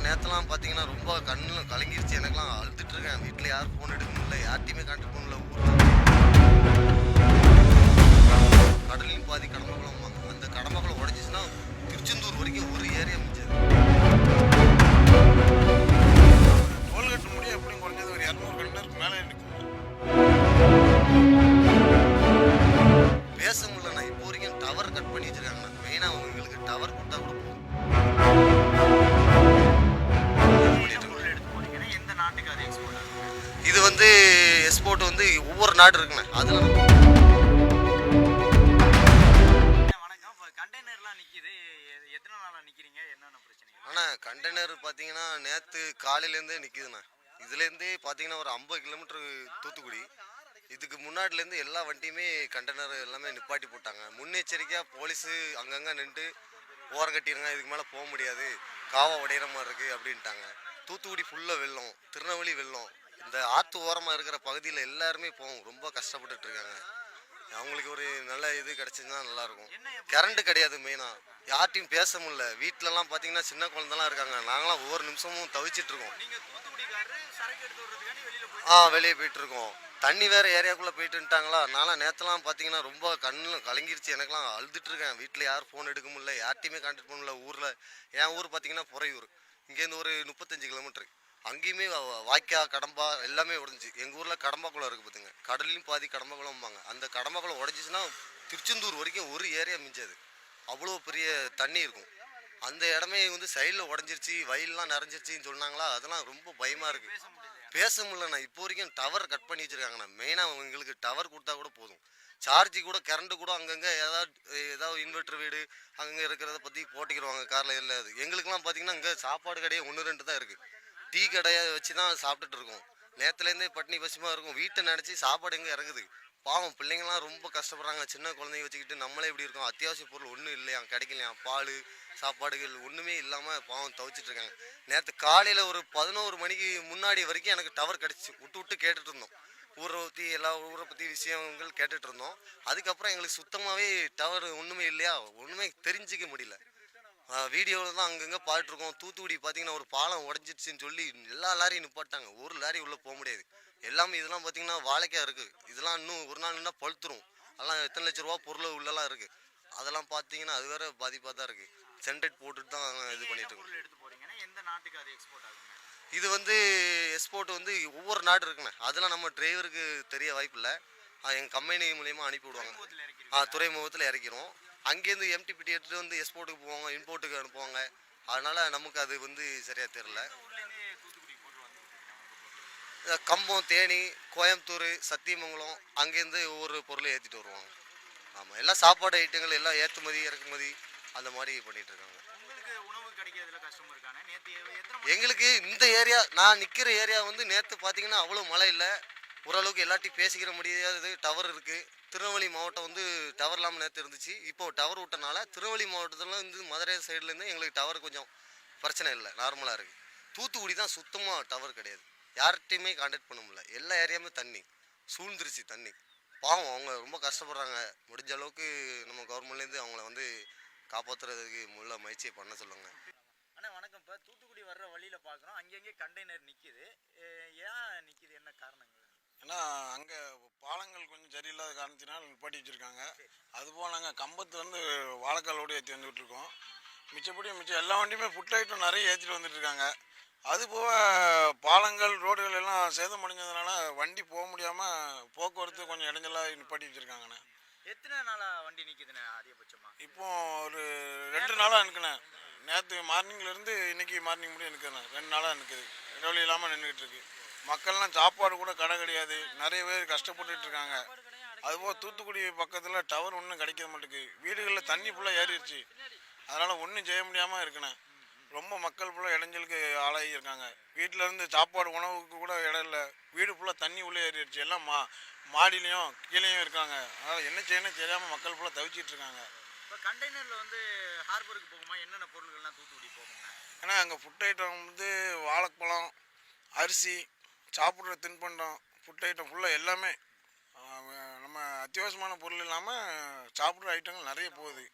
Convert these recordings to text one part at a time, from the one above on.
நேற்றுலாம் பார்த்தீங்கன்னா ரொம்ப கண்ணில் கலங்கிருச்சு. எனக்குலாம் அழுதுட்டு இருக்கேன். வீட்டில் யாரும் ஃபோன் எடுக்க முடியல, யார்ட்டையுமே கான்டாக்ட் பண்ணல. கடலையும் பாதி கடம்பக்குளம், அந்த கடம்பக்குளம் உடஞ்சிச்சுன்னா திருச்செந்தூர் வரைக்கும் ஒரு ஏரியா மிஞ்சது. டோல்கேட் முடியும் எப்படியும் குறைஞ்சது ஒரு 200 கண்டருக்கு மேலே இருக்கு. பேச முடியலண்ணா. இப்போ வரைக்கும் டவர் கட் பண்ணி வச்சிருக்காங்கண்ணா. மெயினாக அவங்களுக்கு டவர் கொடுத்தா கூட போதும். இது வந்து எக்ஸ்போர்ட் வந்து ஒவ்வொரு நாடு இருக்குண்ணே. அதில் ஆனால் கண்டெய்னர் பார்த்தீங்கன்னா நேற்று காலையிலேருந்தே நிற்கிதுண்ணா. இதுலேருந்தே பார்த்தீங்கன்னா ஒரு 50 கிலோமீட்டர் தூத்துக்குடி. இதுக்கு முன்னாடிலேருந்து எல்லா வண்டியுமே கண்டெய்னர் எல்லாமே நிப்பாட்டி போட்டாங்க. முன்னெச்சரிக்கையாக போலீஸு அங்கங்கே நின்று ஓரம் கட்டிடுங்க, இதுக்கு மேலே போக முடியாது, காவா உடையிற மாதிரி இருக்குது அப்படின்ட்டாங்க. தூத்துக்குடி ஃபுல்லாக வெள்ளம், திருநெல்வேலி வெள்ளம். இந்த ஆற்று ஓரமாக இருக்கிற பகுதியில் எல்லாருமே போவோம், ரொம்ப கஷ்டப்பட்டுட்டு இருக்காங்க. அவங்களுக்கு ஒரு நல்ல இது கிடச்சிதுன்னா நல்லாயிருக்கும். கரண்ட்டு கிடையாது மெயினாக, யார்ட்டையும் பேச முடியல. வீட்டிலலாம் பார்த்தீங்கன்னா சின்ன குழந்தைலாம் இருக்காங்க. நாங்களாம் ஒவ்வொரு நிமிஷமும் தவிச்சிட்டு இருக்கோம். வெளியே போயிட்டு இருக்கோம். தண்ணி வேறு ஏரியாக்குள்ளே போயிட்டுட்டாங்களா. நான்லாம் நேற்றுலாம் பார்த்தீங்கன்னா ரொம்ப கண்ணில் கலங்கிருச்சு. எனக்குலாம் அழுதுட்டு இருக்கேன். வீட்டில் யாரும் ஃபோன் எடுக்க முடியல, யார்ட்டையுமே கான்டாக்ட் பண்ணல. ஊரில் என் ஊர் பார்த்தீங்கன்னா புறையூர், இங்கேருந்து ஒரு 35 கிலோமீட்டரு. அங்கேயுமே வாய்க்கா கடம்பா எல்லாமே உடஞ்சி. எங்கள் ஊரில் கடம்பாக்குளம் இருக்குது பார்த்துங்க. கடலையும் பாதி கடம்பாக்குளம்பாங்க. அந்த கடம்பாக்குளம் உடஞ்சிச்சுன்னா திருச்செந்தூர் வரைக்கும் ஒரு ஏரியா மிஞ்சது. அவ்வளோ பெரிய தண்ணி இருக்கும். அந்த இடமே வந்து சைடில் உடஞ்சிருச்சு, வயல்லாம் நிறைஞ்சிருச்சின்னு சொன்னாங்களா. அதெல்லாம் ரொம்ப பயமாக இருக்குது. பேச முடியலண்ணா. இப்போ வரைக்கும் டவர் கட் பண்ணி வச்சுருக்காங்கண்ணா. மெயினாக எங்களுக்கு டவர் கொடுத்தா கூட போதும். சார்ஜி கூட கரண்ட்டு கூட அங்கங்கே ஏதாவது இன்வெர்டர் வீடு அங்கங்கே இருக்கிறத பற்றி போட்டிக்கிடுவாங்க காரில். இல்லாது எங்களுக்குலாம் பார்த்தீங்கன்னா இங்கே சாப்பாடு கடையே 1-2 தான் இருக்குது. டீ கடையை வச்சு தான் சாப்பிட்டுட்டு இருக்கோம். நேற்றுலேருந்தே பட்னி பசிமாக இருக்கும். வீட்டை நினச்சி சாப்பாடு எங்கே இறங்குது. பாவம் பிள்ளைங்களாம் ரொம்ப கஷ்டப்படுறாங்க. சின்ன குழந்தைங்க வச்சுக்கிட்டு நம்மளே இப்படி இருக்கோம். அத்தியாவசிய பொருள் ஒன்றும் இல்லையா, கிடைக்கலையா, பால் சாப்பாடுகள் ஒன்றுமே இல்லாமல் பாவம் தவிச்சிட்டு இருக்காங்க. நேற்று காலையில் ஒரு 11 மணிக்கு முன்னாடி வரைக்கும் எனக்கு டவர் கிடச்சி. விட்டு கேட்டுட்டு இருந்தோம். ஊரை பற்றி எல்லா ஊரை பற்றி விஷயங்கள் கேட்டுட்டு இருந்தோம். அதுக்கப்புறம் எங்களுக்கு சுத்தமாகவே டவர் ஒன்றுமே இல்லையா, ஒன்றுமே தெரிஞ்சிக்க முடியல. வீடியோவில் தான் அங்கங்கே பார்த்துட்ருக்கோம். தூத்துக்குடி பார்த்தீங்கன்னா ஒரு பாலம் உடஞ்சிடுச்சின்னு சொல்லி எல்லா லாரியும் நிப்பாட்டாங்க. ஒரு லாரி உள்ளே போக முடியாது. எல்லாமே இதெல்லாம் பார்த்தீங்கன்னா வாழைக்காய் இருக்குது. இதெல்லாம் இன்னும் ஒரு நாள் நின்னா பழுத்துரும். அதெல்லாம் எத்தனை லட்ச ரூபா பொருள் உள்ளெல்லாம் இருக்குது. அதெல்லாம் பார்த்தீங்கன்னா அது வேறு பாதிப்பாக தான் இருக்குது. சென்ட்ரேட் போட்டுட்டு தான் இது பண்ணிட்டு இருக்கோம். இது வந்து எக்ஸ்போர்ட் வந்து ஒவ்வொரு நாடு இருக்குண்ணே. அதெல்லாம் நம்ம டிரைவருக்கு தெரிய வாய்ப்பு இல்லை. எங்கள் கம்பெனி மூலியமாக அனுப்பி விடுவாங்க. துறைமுகத்தில் இறக்கிறோம். அங்கேருந்து எம்டிபிடி எடுத்துகிட்டு வந்து எக்ஸ்போர்ட்டுக்கு போவாங்க, இம்போர்ட்டுக்கு அனுப்புவாங்க. அதனால் நமக்கு அது வந்து சரியாக தெரில. கம்பம், தேனி, கோயம்புத்தூர், சத்தியமங்கலம் அங்கேருந்து ஒவ்வொரு பொருளை ஏற்றிட்டு வருவாங்க. ஆமாம், எல்லாம் சாப்பாடு ஐட்டங்கள் எல்லாம் ஏற்றுமதி இறக்குமதி அந்த மாதிரி பண்ணிகிட்டு இருக்காங்க. எங்களுக்கு இந்த ஏரியா, நான் நிற்கிற ஏரியா வந்து நேற்று பார்த்தீங்கன்னா அவ்வளோ மழை இல்லை. ஓரளவுக்கு எல்லாத்தையும் பேசிக்கிற முடியாது. டவர் இருக்குது. திருநெல்வேலி மாவட்டம் வந்து டவர் இல்லாமல் நேற்று இருந்துச்சு. இப்போது டவர் விட்டனால திருநெல்வேலி மாவட்டத்தில் வந்து மதுரை சைட்லேருந்து எங்களுக்கு டவர் கொஞ்சம் பிரச்சனை இல்லை, நார்மலாக இருக்குது. தூத்துக்குடி தான் சுத்தமாக டவர் கிடையாது. யார்கிட்டையுமே கான்டாக்ட் பண்ண முடியல. எல்லா ஏரியாவுமே தண்ணி சூழ்ந்துருச்சு. தண்ணி பாவம், அவங்க ரொம்ப கஷ்டப்படுறாங்க. முடிஞ்ச அளவுக்கு நம்ம கவர்மெண்ட்லேருந்து அவங்கள வந்து காப்பாற்றுறதுக்கு முள்ள முயற்சியை பண்ண சொல்லுங்கள். அண்ணா வணக்கம். இப்போ தூத்துக்குடி வர்ற வழியில் பார்க்குறோம், அங்கங்கே கண்டெய்னர் நிற்கிது. ஏன் நிற்கிது, என்ன காரணங்கள்? ஏன்னா அங்கே பாலங்கள் கொஞ்சம் சரியில்லாத காரணத்தினால் நிப்பாட்டி வச்சுருக்காங்க. அதுபோல் நாங்கள் கம்பத்துலேருந்து வாழைக்காலோடு ஏற்றி வந்துகிட்டு இருக்கோம். மிச்சம் எல்லா வண்டியுமே ஃபுட் ஐட்டம் நிறைய ஏற்றிட்டு வந்துட்டுருக்காங்க. அதுபோக பாலங்கள் ரோடுகள் எல்லாம் சேதம் அடைஞ்சதுனால வண்டி போக முடியாமல் போக்குவரத்து கொஞ்சம் இடைஞ்சலாக நிப்பாட்டி வச்சுருக்காங்கண்ணே. எத்தனை நாளாக வண்டி நிற்கிதுண்ணே அதிகபட்சமாக? இப்போ ஒரு 2 நாளாக நிற்குண்ணே. நேற்று மார்னிங்லேருந்து இன்றைக்கி மார்னிங் முடியும் நிற்குதுண்ணே. 2 நாளாக நிற்குது. இடைவெளி இல்லாமல் நின்றுக்கிட்டு இருக்கு. மக்கள்லாம் சாப்பாடு கூட கடை கிடையாது. நிறைய பேர் கஷ்டப்பட்டுட்டு இருக்காங்க. அதுபோக தூத்துக்குடி பக்கத்தில் டவர் ஒன்றும் கிடைக்க மாட்டேங்குது. வீடுகளில் தண்ணி ஃபுல்லாக ஏறிடுச்சு. அதனால் ஒன்றும் செய்ய முடியாமல் இருக்குண்ணே. ரொம்ப மக்கள் ஃபுல்லாக இடைஞ்சலுக்கு ஆளாகி இருக்காங்க. வீட்டில் இருந்து சாப்பாடு உணவுக்கு கூட இடம் இல்லை. வீடு ஃபுல்லாக தண்ணி உள்ளே ஏறிடுச்சு. எல்லாம் மாடிலையும் கீழேயும் இருக்காங்க. அதனால் என்ன செய்யணும் தெரியாமல் மக்கள் ஃபுல்லாக தவிச்சிட்டு இருக்காங்க. இப்போ கண்டெய்னரில் வந்து ஹார்பருக்கு போகுமா, என்னென்ன பொருள்கள்லாம் தூத்துக்குடி போகுங்க? ஏன்னா அங்கே ஃபுட் ஐட்டம் வந்து வாழைப்பழம், அரிசி, சாப்பிட்ற தின்பண்டம், ஃபுட் ஐட்டம் ஃபுல்லாக எல்லாமே நம்ம அத்தியாவசியமான பொருள் இல்லாமல் சாப்பிட்ற ஐட்டங்கள் நிறைய போகுது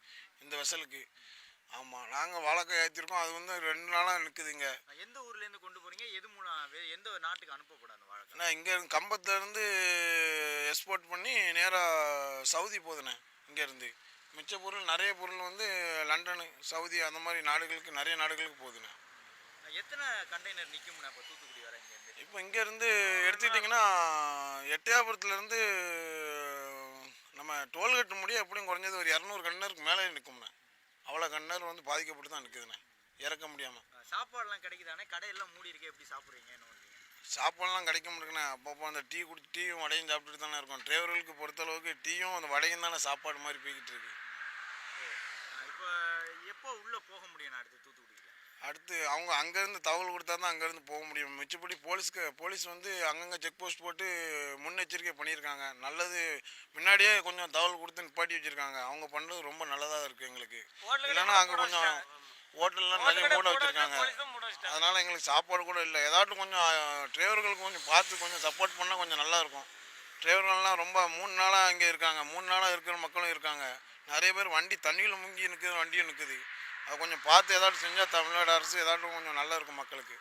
இந்த வெசலுக்கு. ஆமாம், நாங்கள் வாழைக்காய் ஏற்றிருக்கோம். அது வந்து 2 நாளாக நிற்குதுங்க. எந்த ஊர்லேருந்து கொண்டு போறீங்க? எது மூலம் எந்த நாட்டுக்கு அனுப்பப்படும் அந்த வாழைக்காய்? ஏன்னா இங்கே கம்பத்துலேருந்து எக்ஸ்போர்ட் பண்ணி நேராக சவுதி போகுதுண்ணே. இங்கேருந்து மிச்ச பொருள் நிறைய பொருள் வந்து லண்டனு, சவுதி அந்த மாதிரி நாடுகளுக்கு, நிறைய நாடுகளுக்கு போகுதுண்ணே. எத்தனை கண்டெய்னர் நிற்கும்ண்ணா இப்போ தூத்துக்குடி வர இங்கேருந்து? இப்போ இங்கேருந்து எடுத்துக்கிட்டிங்கன்னா எட்டயபுரத்துலேருந்து நம்ம டோல்கேட் முடிய எப்படியும் குறைஞ்சது ஒரு 200 கண்டனருக்கு மேலே நிற்கும்ண்ணே. அவ்வளோ கண்டனர் வந்து பாதிக்கப்பட்டு தான் நிற்குதுண்ணே, இறக்க முடியாமல். சாப்பாடுலாம் கிடைக்குதானே? கடையெல்லாம் மூடி இருக்கே, எப்படி சாப்பிட்றீங்க? என்ன பண்ணுறீங்க? சாப்பாடுலாம் கிடைக்க மாட்டேங்குண்ணே. அப்பப்போ அந்த டீ குடி, டீயும் வடையும் சாப்பிட்டுட்டு தானே இருக்கோம். டிரைவர்களுக்கு பொறுத்தளவுக்கு டீயும் அந்த வடையும் தானே சாப்பாடு மாதிரி போய்கிட்டு இருக்கு. இப்போ எப்போ உள்ளே போக முடியும் அடுத்து தூத்துக்குடியில்? அடுத்து அவங்க அங்கேருந்து தகவல் கொடுத்தா தான் அங்கேருந்து போக முடியும். மிச்சப்படி போலீஸ் வந்து அங்கங்கே செக் போஸ்ட் போட்டு முன்னெச்சரிக்கை பண்ணியிருக்காங்க. நல்லது, முன்னாடியே கொஞ்சம் தகவல் கொடுத்து நிப்பாட்டி வச்சுருக்காங்க. அவங்க பண்ணுறது ரொம்ப நல்லதாக இருக்குது எங்களுக்கு. இல்லைன்னா அங்கே கொஞ்சம் ஹோட்டல்லாம் நிறைய மூட வச்சுருக்காங்க. அதனால் எங்களுக்கு சாப்பாடு கூட இல்லை. ஏதாட்டும் கொஞ்சம் டிரைவர்களுக்கு கொஞ்சம் பார்த்து கொஞ்சம் சப்போர்ட் பண்ணால் கொஞ்சம் நல்லாயிருக்கும். டிரைவர்கள்லாம் ரொம்ப 3 நாளாக இங்கே இருக்காங்க. 3 நாளாக இருக்கிற மக்களும் இருக்காங்க. நிறைய பேர் வண்டி தண்ணியில் முங்கி நிற்குது, வண்டியும் நிற்குது. அதை கொஞ்சம் பார்த்து ஏதாட்டும் செஞ்சால் தமிழ்நாடு அரசு ஏதாட்டும் கொஞ்சம் நல்லா இருக்கும் மக்களுக்கு.